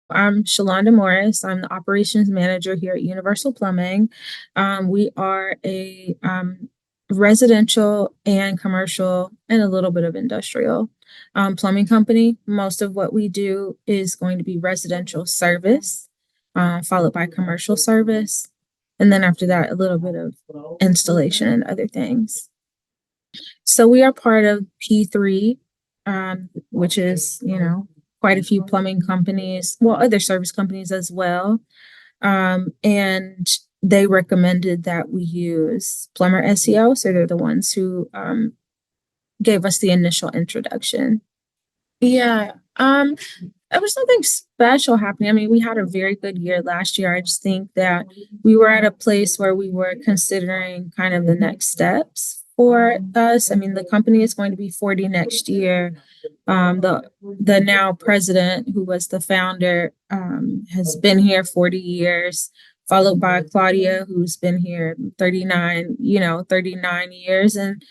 I'm Shalonda Morris. I'm the operations manager here at Universal Plumbing. We are a residential and commercial and a little bit of industrial plumbing company. Most of what we do is going to be residential service, followed by commercial service. And then after that, a little bit of installation and other things. So we are part of P3, which is, quite a few plumbing companies, well, other service companies as well. And they recommended that we use Plumber SEO. So they're the ones who gave us the initial introduction. Yeah. There was nothing special happening. I mean, we had a very good year last year. I just think that we were at a place where we were considering kind of the next steps for us. I mean, the company is going to be 40 next year. The now president, who was the founder, has been here 40 years, followed by Claudia, who's been here 39 years. And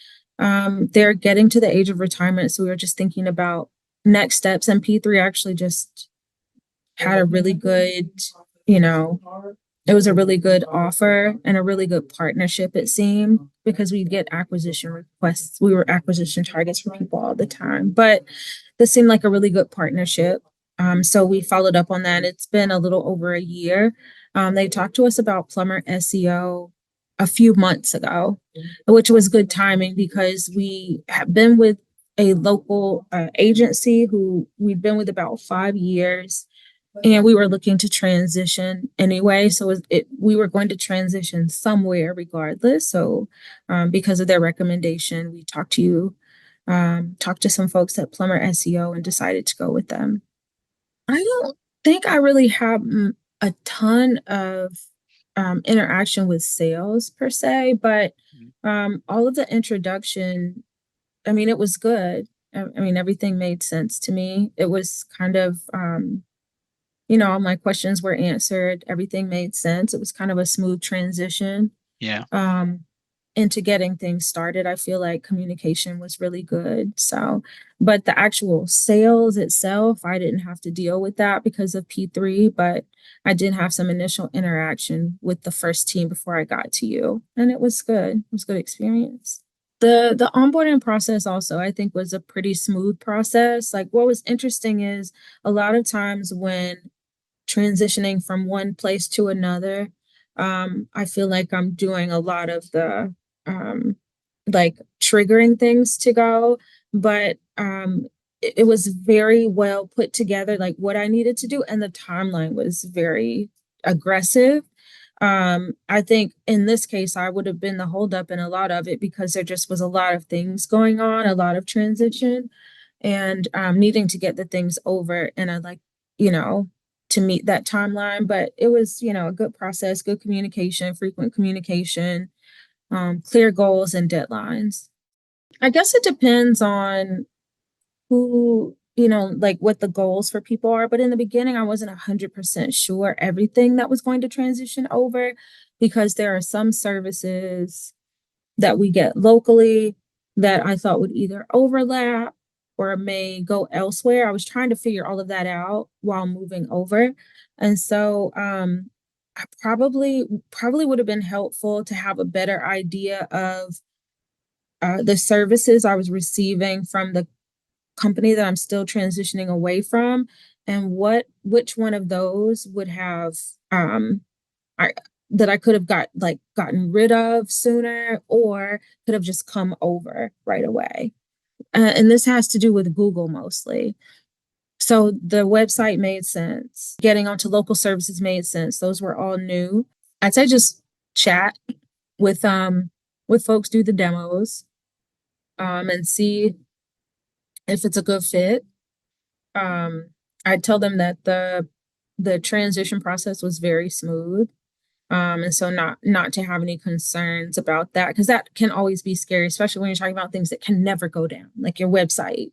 they're getting to the age of retirement. So we were just thinking about next steps, and P3 actually just had a really good, it was a really good offer and a really good partnership, it seemed, because we get acquisition requests. We were acquisition targets for people all the time, but this seemed like a really good partnership. So we followed up on that. It's been a little over a year. They talked to us about Plumber SEO a few months ago, which was good timing because we have been with a local agency who we've been with about 5 years, and we were looking to transition anyway. So we were going to transition somewhere regardless. So because of their recommendation, we talked to some folks at Plumber SEO and decided to go with them. I don't think I really have a ton of interaction with sales per se, but all of the introduction, I mean, it was good. I mean, everything made sense to me. It was kind of, all my questions were answered. Everything made sense. It was kind of a smooth transition. Yeah. Into getting things started. I feel like communication was really good. So, but the actual sales itself, I didn't have to deal with that because of P3, but I did have some initial interaction with the first team before I got to you. And it was good. It was a good experience. The onboarding process also, I think, was a pretty smooth process. Like, what was interesting is a lot of times when transitioning from one place to another, I feel like I'm doing a lot of the like triggering things to go, but it was very well put together, like what I needed to do, and the timeline was very aggressive. I think in this case, I would have been the holdup in a lot of it because there just was a lot of things going on, a lot of transition, and needing to get the things over. And I'd like, to meet that timeline. But it was, a good process, good communication, frequent communication, clear goals and deadlines. I guess it depends on who, like what the goals for people are. But in the beginning, I wasn't 100% sure everything that was going to transition over because there are some services that we get locally that I thought would either overlap or may go elsewhere. I was trying to figure all of that out while moving over. And so I probably would have been helpful to have a better idea of the services I was receiving from the company that I'm still transitioning away from, and which one of those would have I that I could have gotten rid of sooner or could have just come over right away. And this has to do with Google mostly. So the website made sense. Getting onto local services made sense. Those were all new. I'd say just chat with folks, do the demos, and see if it's a good fit. I tell them that the transition process was very smooth. And so not to have any concerns about that, because that can always be scary, especially when you're talking about things that can never go down, like your website,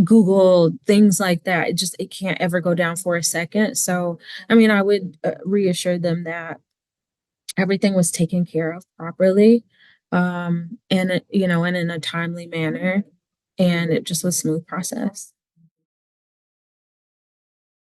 Google, things like that. It can't ever go down for a second. So, I mean, I would reassure them that everything was taken care of properly, and and in a timely manner, and it just was a smooth process.